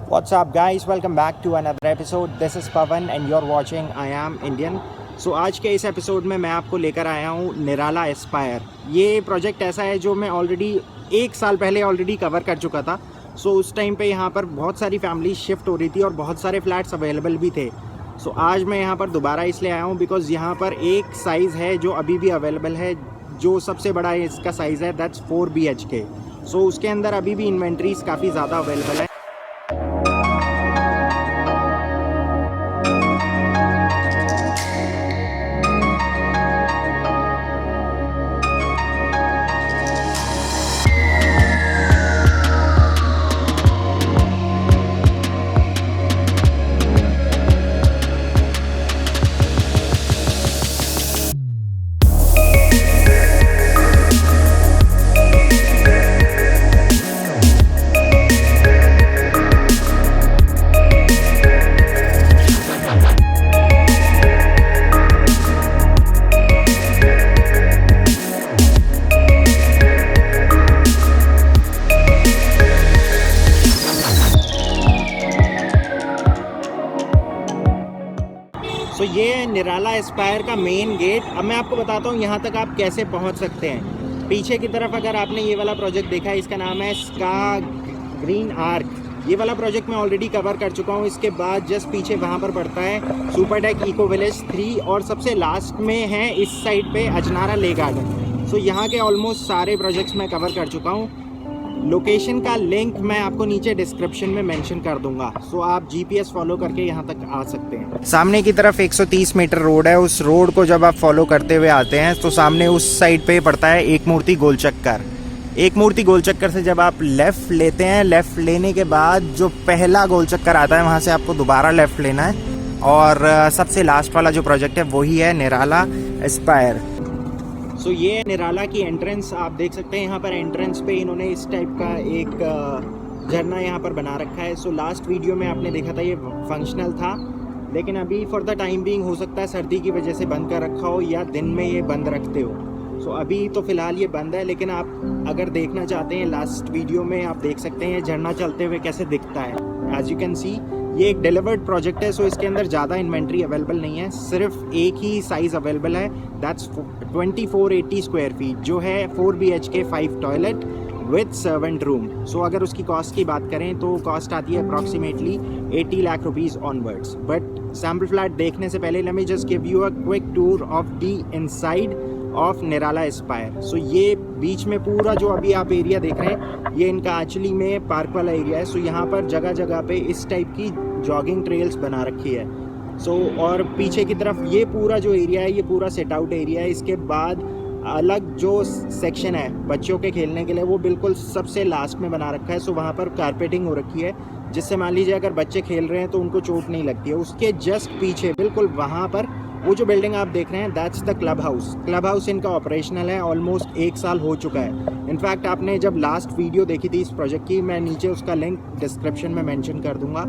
What's up guys, welcome back to another episode. This is Pavan and you're watching I Am Indian. So आज के इस episode में मैं आपको लेकर आया हूँ निराला एस्पायर। ये प्रोजेक्ट ऐसा है जो मैं ऑलरेडी 1 साल पहले ऑलरेडी कवर कर चुका था। सो उस टाइम पे यहाँ पर बहुत सारी फैमिली शिफ्ट हो रही थी और बहुत सारे फ्लैट्स अवेलेबल भी थे। सो आज मैं यहाँ पर दोबारा इसलिए आया हूँ बिकॉज़ यहाँ पर एक साइज़ है जो अभी भी अवेलेबल है, जो सबसे बड़ा है इसका साइज़ है, दैट्स 4 BHK। सो उसके अंदर अभी भी इन्वेंट्रीज काफ़ी ज़्यादा अवेलेबल है। तो ये है निराला एस्पायर का मेन गेट। अब मैं आपको बताता हूँ यहाँ तक आप कैसे पहुँच सकते हैं। पीछे की तरफ अगर आपने ये वाला प्रोजेक्ट देखा है, इसका नाम है स्का ग्रीन आर्क। ये वाला प्रोजेक्ट मैं ऑलरेडी कवर कर चुका हूँ। इसके बाद जस्ट पीछे वहाँ पर पड़ता है सुपर डेक इको विलेज 3 और सबसे लास्ट में है इस साइड पे अजनारा ले गार्डन। सो यहाँ के ऑलमोस्ट सारे प्रोजेक्ट्स मैं कवर कर चुका हूँ। लोकेशन का लिंक मैं आपको नीचे डिस्क्रिप्शन में मेंशन कर दूंगा। सो आप जीपीएस फॉलो करके यहाँ तक आ सकते हैं। सामने की तरफ 130 मीटर रोड है। उस रोड को जब आप फॉलो करते हुए आते हैं तो सामने उस साइड पे पड़ता है एक मूर्ति गोल चक्कर। एक मूर्ति गोल चक्कर से जब आप लेफ़्ट लेते हैं, लेफ़्ट लेने के बाद जो पहला गोल चक्कर आता है वहाँ से आपको दोबारा लेफ़्ट लेना है और सबसे लास्ट वाला जो प्रोजेक्ट है वही है निराला एस्पायर। सो ये निराला की एंट्रेंस आप देख सकते हैं। यहाँ पर एंट्रेंस पे इन्होंने इस टाइप का एक झरना यहाँ पर बना रखा है। सो लास्ट वीडियो में आपने देखा था ये फंक्शनल था, लेकिन अभी फॉर द टाइम बीइंग हो सकता है सर्दी की वजह से बंद कर रखा हो या दिन में ये बंद रखते हो। सो अभी तो फ़िलहाल ये बंद है, लेकिन आप अगर देखना चाहते हैं लास्ट वीडियो में आप देख सकते हैं झरना चलते हुए कैसे दिखता है। एज यू कैन सी ये एक डिलीवर्ड प्रोजेक्ट है। सो इसके अंदर ज़्यादा इन्वेंट्री अवेलेबल नहीं है, सिर्फ एक ही साइज़ अवेलेबल है, दैट्स 2480 स्क्वायर फीट, जो है 4 BHK 5 toilet with servant room. So अगर उसकी कॉस्ट की बात करें तो कॉस्ट आती है approximately 80 lakh rupees onwards. But sample flat देखने से पहले let me just give you a quick tour of the inside of Nirala aspire. So ये बीच में पूरा जो अभी आप एरिया देख रहे हैं ये इनका एक्चुअली में पार्क वाला एरिया है। सो यहाँ पर जगह जगह पे इस टाइप की जॉगिंग ट्रेल्स बना रखी है। सो और पीछे की तरफ ये पूरा जो एरिया है ये पूरा सेट आउट एरिया है। इसके बाद अलग जो सेक्शन है बच्चों के खेलने के लिए वो बिल्कुल सबसे लास्ट में बना रखा है। सो वहाँ पर कारपेटिंग हो रखी है, जिससे मान लीजिए अगर बच्चे खेल रहे हैं तो उनको चोट नहीं लगती है। उसके जस्ट पीछे बिल्कुल वहाँ पर वो जो बिल्डिंग आप देख रहे हैं that's the club house. Club house इनका ऑपरेशनल है, ऑलमोस्ट 1 साल हो चुका है। इनफैक्ट आपने जब लास्ट वीडियो देखी थी इस प्रोजेक्ट की, मैं नीचे उसका लिंक डिस्क्रिप्शन में मेंशन कर दूंगा।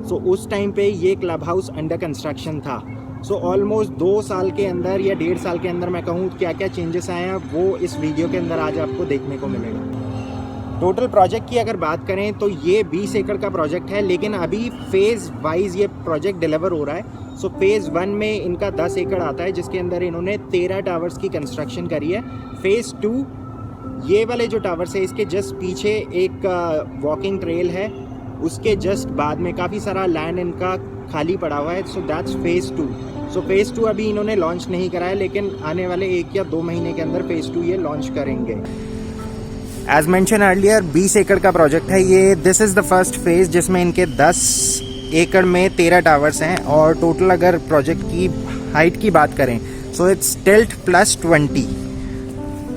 सो उस टाइम पे ये क्लब हाउस अंडर कंस्ट्रक्शन था। सो ऑलमोस्ट 2 साल के अंदर या 1.5 साल के अंदर मैं कहूँ क्या क्या चेंजेस आए हैं वो इस वीडियो के अंदर आज आपको देखने को मिलेगा। टोटल प्रोजेक्ट की अगर बात करें तो ये 20 एकड़ का प्रोजेक्ट है, लेकिन अभी फेज़ वाइज ये प्रोजेक्ट डिलीवर हो रहा है। सो फेज़ 1 में इनका 10 एकड़ आता है, जिसके अंदर इन्होंने 13 टावर्स की कंस्ट्रक्शन करी है। फेज़ 2 ये वाले जो टावर्स है इसके जस्ट पीछे एक वॉकिंग ट्रेल है, उसके जस्ट बाद में काफ़ी सारा लैंड इनका खाली पड़ा हुआ है। So that's phase 2। So phase 2 अभी इन्होंने लॉन्च नहीं करा है, लेकिन आने वाले 1 या 2 महीने के अंदर फेज़ 2 ये लॉन्च करेंगे। एज मेंशन अर्लियर 20 एकड़ का प्रोजेक्ट है ये। This is the first phase जिसमें इनके 10 एकड़ में 13 टावर्स हैं और टोटल अगर प्रोजेक्ट की हाइट की बात करें so it's tilt plus 20।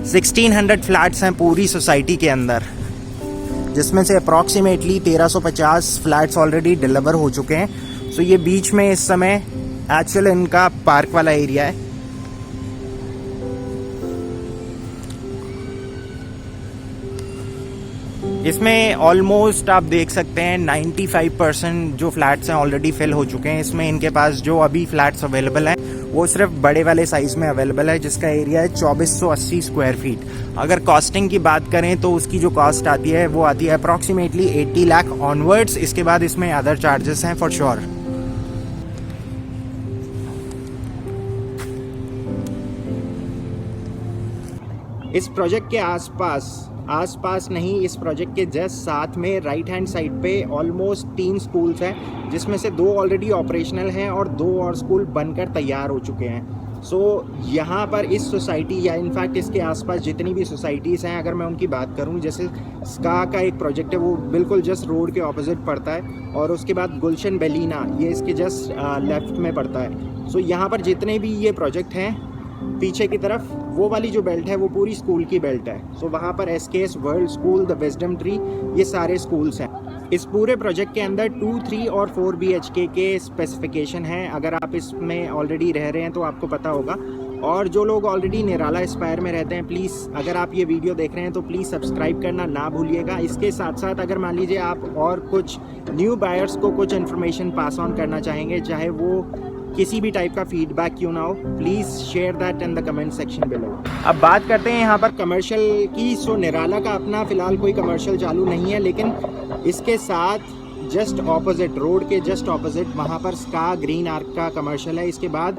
1600 flats हैं पूरी सोसाइटी के अंदर, जिसमें से अप्रॉक्सीमेटली 1350 फ्लैट्स ऑलरेडी डिलीवर हो चुके हैं। सो ये बीच में इस समय एक्चुअल इनका पार्क वाला एरिया है। इसमें ऑलमोस्ट आप देख सकते हैं 95% जो फ्लैट्स हैं ऑलरेडी फिल हो चुके हैं। इसमें इनके पास जो अभी फ्लैट्स अवेलेबल हैं वो सिर्फ बड़े वाले साइज़ में अवेलेबल है, जिसका एरिया है 2480 स्क्वायर फीट। अगर कॉस्टिंग की बात करें तो उसकी जो कॉस्ट आती है वो आती है अप्रॉक्सीमेटली 80 लाख ऑनवर्ड्स। इसके बाद इसमें अदर चार्जेस हैं फॉर श्योर। इस प्रोजेक्ट के आसपास नहीं, इस प्रोजेक्ट के जस्ट साथ में राइट हैंड साइड पे ऑलमोस्ट 3 स्कूल्स हैं, जिसमें से 2 ऑलरेडी ऑपरेशनल हैं और 2 और स्कूल बनकर तैयार हो चुके हैं। सो यहाँ पर इस सोसाइटी या इनफैक्ट इसके आसपास जितनी भी सोसाइटीज़ हैं, अगर मैं उनकी बात करूँ, जैसे स्का का एक प्रोजेक्ट है, वो बिल्कुल जस्ट रोड के ऑपोजिट पड़ता है, और उसके बाद गुलशन बेलिना ये इसके जस्ट लेफ्ट में पड़ता है। सो यहाँ पर जितने भी ये प्रोजेक्ट हैं पीछे की तरफ, वो वाली जो बेल्ट है वो पूरी स्कूल की बेल्ट है। सो वहाँ पर SKS world school, the wisdom tree, ये सारे स्कूल्स हैं। इस पूरे प्रोजेक्ट के अंदर 2, 3 और 4 BHK के स्पेसिफिकेशन हैं। अगर आप इसमें ऑलरेडी रह रहे हैं तो आपको पता होगा, और जो लोग ऑलरेडी निराला एस्पायर में रहते हैं, प्लीज़ अगर आप ये वीडियो देख रहे हैं तो प्लीज़ सब्सक्राइब करना ना भूलिएगा। इसके साथ साथ अगर मान लीजिए आप और कुछ न्यू बायर्स को कुछ इन्फॉर्मेशन पास ऑन करना चाहेंगे, चाहे वो किसी भी टाइप का फीडबैक क्यों ना हो, please share that in the comment section below. अब बात करते हैं यहाँ पर कमर्शियल की। सो निराला का अपना फ़िलहाल कोई कमर्शियल चालू नहीं है, लेकिन इसके साथ जस्ट ऑपोजिट, रोड के जस्ट ऑपोजिट, वहाँ पर स्का ग्रीन आर्क का कमर्शियल है। इसके बाद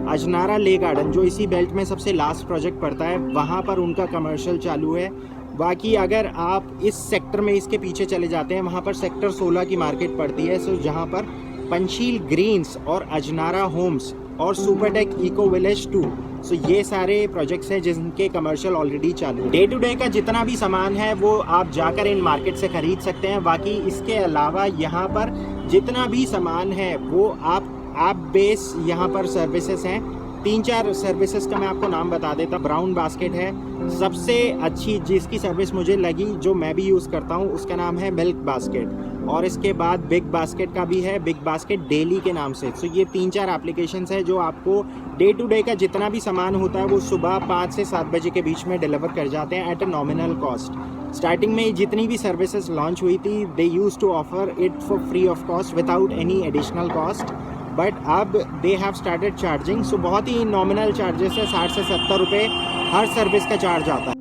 अजनारा ले गार्डन, जो इसी बेल्ट में सबसे लास्ट प्रोजेक्ट पड़ता है, वहाँ पर उनका कमर्शियल चालू है। बाकी अगर आप इस सेक्टर में इसके पीछे चले जाते हैं, वहाँ पर सेक्टर 16 की मार्केट पड़ती है। सो जहाँ पर पंचशील ग्रीन्स और अजनारा होम्स और सुपरटेक इको विलेज 2, सो ये सारे प्रोजेक्ट्स हैं जिनके कमर्शियल ऑलरेडी चालू है। डे टू डे का जितना भी सामान है वो आप जाकर इन मार्केट से खरीद सकते हैं। बाकी इसके अलावा यहाँ पर जितना भी सामान है वो आप ऐप बेस यहाँ पर सर्विसेज हैं। 3-4 सर्विसेज का मैं आपको नाम बता देता। ब्राउन बास्केट है सबसे अच्छी, जिसकी सर्विस मुझे लगी, जो मैं भी यूज़ करता हूँ, उसका नाम है मिल्क बास्केट। और इसके बाद बिग बास्केट का भी है, बिग बास्केट डेली के नाम से। सो ये 3-4 एप्लीकेशंस है जो आपको डे टू डे का जितना भी सामान होता है वो सुबह 5 से 7 बजे के बीच में डिलीवर कर जाते हैं at a nominal cost. Starting में जितनी भी सर्विसेज लॉन्च हुई थी, they used to offer it for free of cost without any additional cost, but अब they have started charging. So बहुत ही नॉमिनल चार्जेस है, 60 से 70 रुपये हर सर्विस का चार्ज आता है।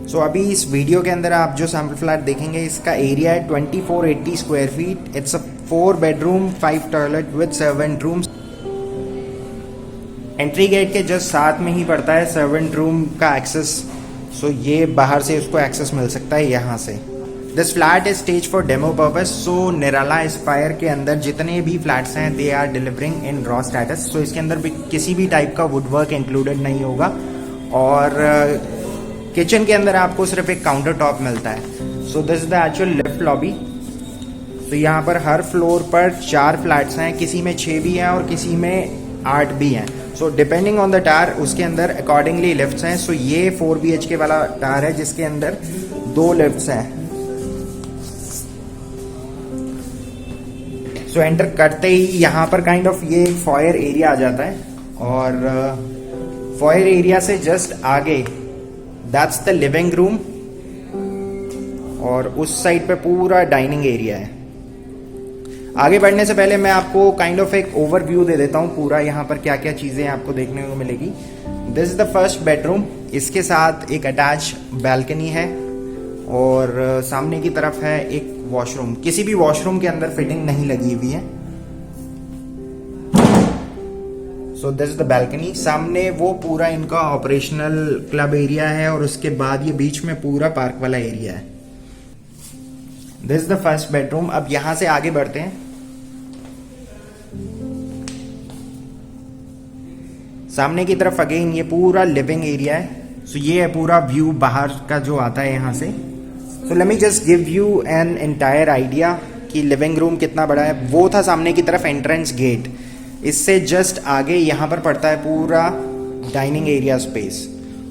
सो अभी इस वीडियो के अंदर आप जो सैम्पल फ्लैट देखेंगे, इसका एरिया है 2480 square feet. It's a 4 bedroom 5 toilet with servant rooms. Entry gate के जस्ट साथ में ही पड़ता है सर्वेंट रूम का एक्सेस। सो ये बाहर से उसको एक्सेस मिल सकता है यहाँ से। This flat is stage for demo purpose. So Nirala aspire के अंदर जितने भी फ्लैट्स हैं they are delivering in raw status. So इसके अंदर भी किसी भी टाइप का वुड वर्क इंक्लूडेड नहीं होगा, और किचन के अंदर आपको सिर्फ एक काउंटर टॉप मिलता है। So this is the actual lift lobby. तो यहाँ पर हर फ्लोर पर 4 फ्लैट्स हैं, किसी में 6 भी हैं और किसी में 8 भी हैं। So depending on the tyre उसके अंदर अकॉर्डिंगली लिफ्ट्स हैं। सो ये 4 BHK वाला टायर है जिसके अंदर 2 लिफ्ट्स हैं। सो एंटर करते ही यहाँ पर काइंड ऑफ ये फॉयर एरिया आ जाता है, और फॉयर एरिया से जस्ट आगे दैट्स द लिविंग रूम, और उस साइड पे पूरा डाइनिंग एरिया है। आगे बढ़ने से पहले मैं आपको काइंड ऑफ एक ओवरव्यू दे देता हूँ पूरा, यहाँ पर क्या क्या चीज़ें आपको देखने को मिलेगी। This is the first bedroom. इसके साथ एक अटैच बैल्कनी है, और सामने की तरफ है एक वॉशरूम। किसी भी वॉशरूम के अंदर फिटिंग नहीं लगी हुई है। So this is the balcony. सामने वो पूरा इनका ऑपरेशनल क्लब एरिया है, और उसके बाद ये बीच में पूरा पार्क वाला एरिया है। This is the first bedroom. अब यहां से आगे बढ़ते हैं। सामने की तरफ अगेन ये पूरा लिविंग एरिया है। सो ये है पूरा व्यू बाहर का जो आता है यहाँ से। So let me just give you an entire idea कि लिविंग रूम कितना बड़ा है। वो था सामने की तरफ एंट्रेंस गेट। इससे जस्ट आगे यहाँ पर पड़ता है पूरा डाइनिंग एरिया स्पेस।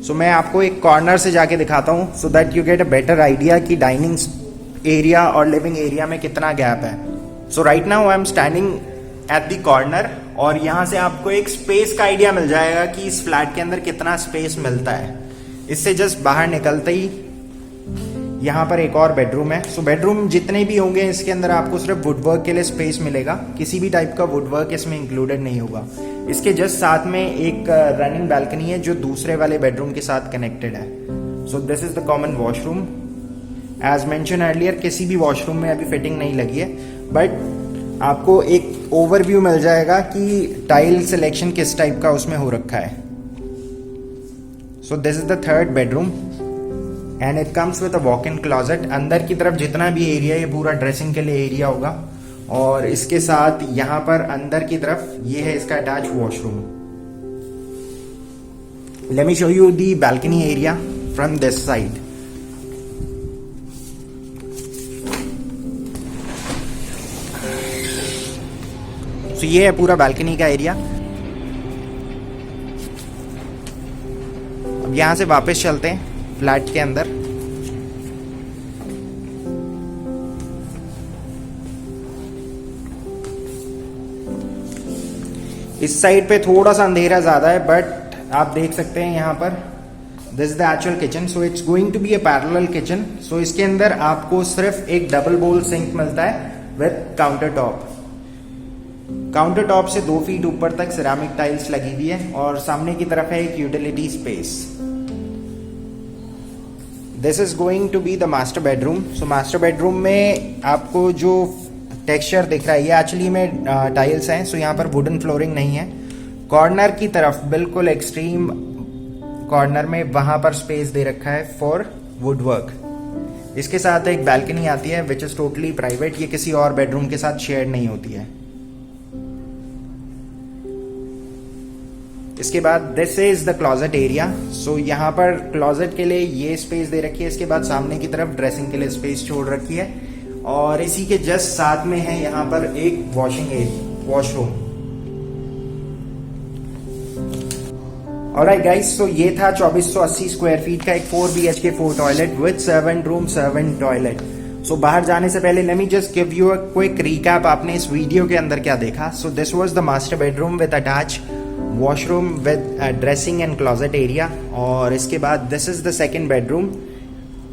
सो मैं आपको एक कॉर्नर से जाके दिखाता हूँ, so that you get a better idea कि डाइनिंग एरिया और लिविंग एरिया में कितना गैप है। So right now I am standing at the corner, और यहाँ से आपको एक स्पेस का आइडिया मिल जाएगा कि इस फ्लैट के अंदर कितना स्पेस मिलता है। इससे जस्ट बाहर निकलते ही यहाँ पर एक और बेडरूम है। सो बेडरूम जितने भी होंगे इसके अंदर आपको सिर्फ वुडवर्क के लिए स्पेस मिलेगा, किसी भी टाइप का वुडवर्क इसमें इंक्लूडेड नहीं होगा। इसके जस्ट साथ में एक रनिंग बैल्कनी है जो दूसरे वाले बेडरूम के साथ कनेक्टेड है। So this is the common washroom. As mention earlier किसी भी वॉशरूम में अभी फिटिंग नहीं लगी है, बट आपको एक ओवरव्यू मिल जाएगा कि टाइल सिलेक्शन किस टाइप का उसमें हो रखा है। So this is the third bedroom and it comes with a walk in closet. अंदर की तरफ जितना भी एरिया ये पूरा ड्रेसिंग के लिए एरिया होगा, और इसके साथ यहाँ पर अंदर की तरफ ये है इसका attach washroom. Let me show you the balcony area from this side. तो ये है पूरा बालकनी का एरिया। अब यहां से वापस चलते हैं फ्लैट के अंदर। इस साइड पे थोड़ा सा अंधेरा ज्यादा है, बट आप देख सकते हैं यहाँ पर this is the actual kitchen. So it's going to be a parallel kitchen. So इसके अंदर आपको सिर्फ एक डबल बोल सिंक मिलता है with counter top. Counter top से 2 फीट ऊपर तक सिरामिक टाइल्स लगी हुई है, और सामने की तरफ है एक utility space. This is going to be the master bedroom. So master bedroom में आपको जो टेक्सचर दिख रहा है ये एक्चुअली में टाइल्स हैं। सो यहाँ पर वुडन फ्लोरिंग नहीं है। कॉर्नर की तरफ बिल्कुल एक्सट्रीम कॉर्नर में वहां पर स्पेस दे रखा है फॉर वुडवर्क। इसके साथ एक बैल्कनी आती है विच इज टोटली प्राइवेट। ये किसी और बेडरूम के साथ शेयर नहीं होती है। इसके बाद this is the closet area. So यहाँ पर क्लॉजेट के लिए ये स्पेस दे रखी है। इसके बाद सामने की तरफ ड्रेसिंग के लिए स्पेस छोड़ रखी है, और इसी के जस्ट साथ में है यहाँ पर एक वॉशरूम। ऑलराइट गाइस, सो ये था 2480 स्क्वायर फीट का एक 4 BHK 4 toilet with servant room, servant toilet. So बाहर जाने से पहले let me just give you a quick recap आपने इस वीडियो के अंदर क्या देखा। So this was the master bedroom with attach washroom with dressing and closet area, और इसके बाद this is the second bedroom,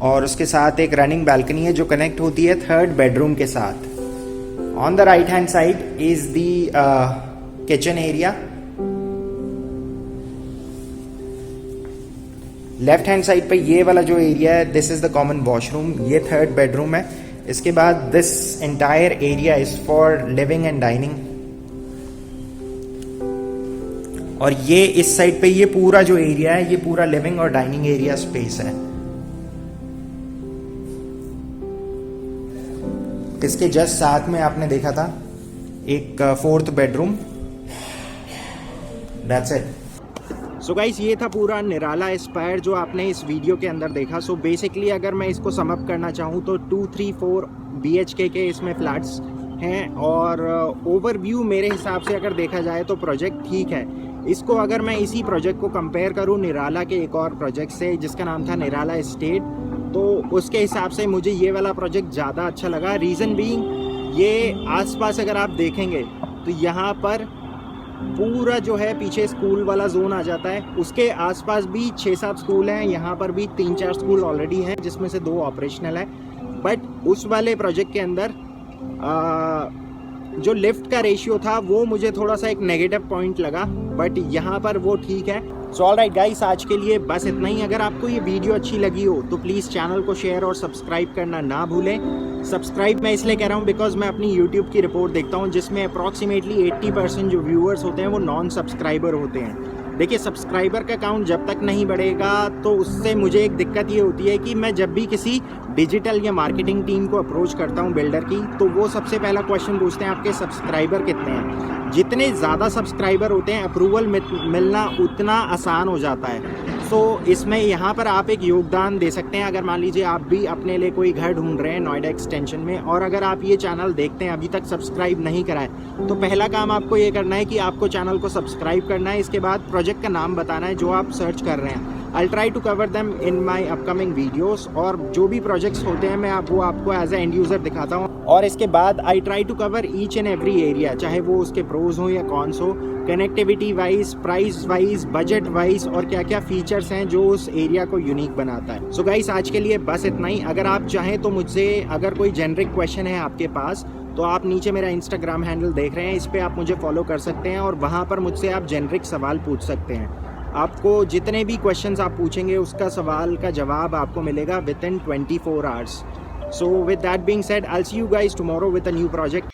और उसके साथ एक रनिंग बैल्कनी है जो कनेक्ट होती है थर्ड बेडरूम के साथ। On the right hand side is the kitchen area. Left hand side पे ये वाला जो एरिया है this is the common washroom. ये थर्ड बेडरूम है। इसके बाद this entire area is for living and dining, और ये इस साइड पे ये पूरा जो एरिया है ये पूरा लिविंग और डाइनिंग एरिया स्पेस है। इसके जस्ट साथ में आपने देखा था एक fourth bedroom. That's it. So guys, ये था पूरा निराला एस्पायर जो आपने इस वीडियो के अंदर देखा। सो बेसिकली अगर मैं इसको सम अप करना चाहूँ तो 2, 3, 4 BHK के इसमें फ्लैट्स हैं, और ओवरव्यू मेरे हिसाब से अगर देखा जाए तो प्रोजेक्ट ठीक है। इसको अगर मैं इसी प्रोजेक्ट को कंपेयर करूँ निराला के एक और प्रोजेक्ट से जिसका नाम था निराला एस्टेट, तो उसके हिसाब से मुझे ये वाला प्रोजेक्ट ज़्यादा अच्छा लगा। रीज़न बीइंग ये आसपास अगर आप देखेंगे तो यहाँ पर पूरा जो है पीछे स्कूल वाला जोन आ जाता है। उसके आसपास भी 6-7 स्कूल हैं, यहाँ पर भी 3-4 स्कूल ऑलरेडी हैं जिसमें से 2 ऑपरेशनल है। बट उस वाले प्रोजेक्ट के अंदर जो लिफ्ट का रेशियो था वो मुझे थोड़ा सा एक नेगेटिव पॉइंट लगा, बट यहाँ पर वो ठीक है। सो ऑलराइट गाइस, आज के लिए बस इतना ही। अगर आपको ये वीडियो अच्छी लगी हो तो प्लीज़ चैनल को शेयर और सब्सक्राइब करना ना भूलें। सब्सक्राइब मैं इसलिए कह रहा हूँ बिकॉज मैं अपनी यूट्यूब की रिपोर्ट देखता हूँ जिसमें अप्रॉक्सीमेटली 80% जो व्यूअर्स होते हैं वो नॉन सब्सक्राइबर होते हैं। देखिए, सब्सक्राइबर का काउंट जब तक नहीं बढ़ेगा तो उससे मुझे एक दिक्कत ये होती है कि मैं जब भी किसी डिजिटल या मार्केटिंग टीम को अप्रोच करता हूँ बिल्डर की, तो वो सबसे पहला क्वेश्चन पूछते हैं आपके सब्सक्राइबर कितने हैं। जितने ज़्यादा सब्सक्राइबर होते हैं अप्रूवल मिलना उतना आसान हो जाता है। सो इसमें यहाँ पर आप एक योगदान दे सकते हैं। अगर मान लीजिए आप भी अपने लिए कोई घर ढूंढ रहे हैं नोएडा एक्सटेंशन में, और अगर आप ये चैनल देखते हैं अभी तक सब्सक्राइब नहीं करा है, तो पहला काम आपको ये करना है कि आपको चैनल को सब्सक्राइब करना है। इसके बाद प्रोजेक्ट का नाम बताना है जो आप सर्च कर रहे हैं। I'll try to cover them in my upcoming videos, और जो भी प्रोजेक्ट्स होते हैं मैं वो आपको एज ए एंड यूज़र दिखाता हूँ। और इसके बाद I try to cover each and every area, चाहे वो उसके प्रोज हो या कॉन्स हो। Connectivity wise, price wise, budget wise और क्या क्या फीचर्स हैं जो उस एरिया को यूनिक बनाता है। सो गाइस आज के लिए बस इतना ही। अगर आप चाहें तो मुझसे अगर कोई जेनरिक क्वेश्चन है आपके पास तो आप नीचे मेरा इंस्टाग्राम हैंडल देख रहे हैं, इस पर आप मुझे फॉलो कर सकते हैं और वहाँ पर मुझसे आप जेनरिक सवाल पूछ सकते हैं। आपको जितने भी क्वेश्चंस आप पूछेंगे उसका सवाल का जवाब आपको मिलेगा with in 24 hours. So with that being said, I will see you guys tomorrow with a new project.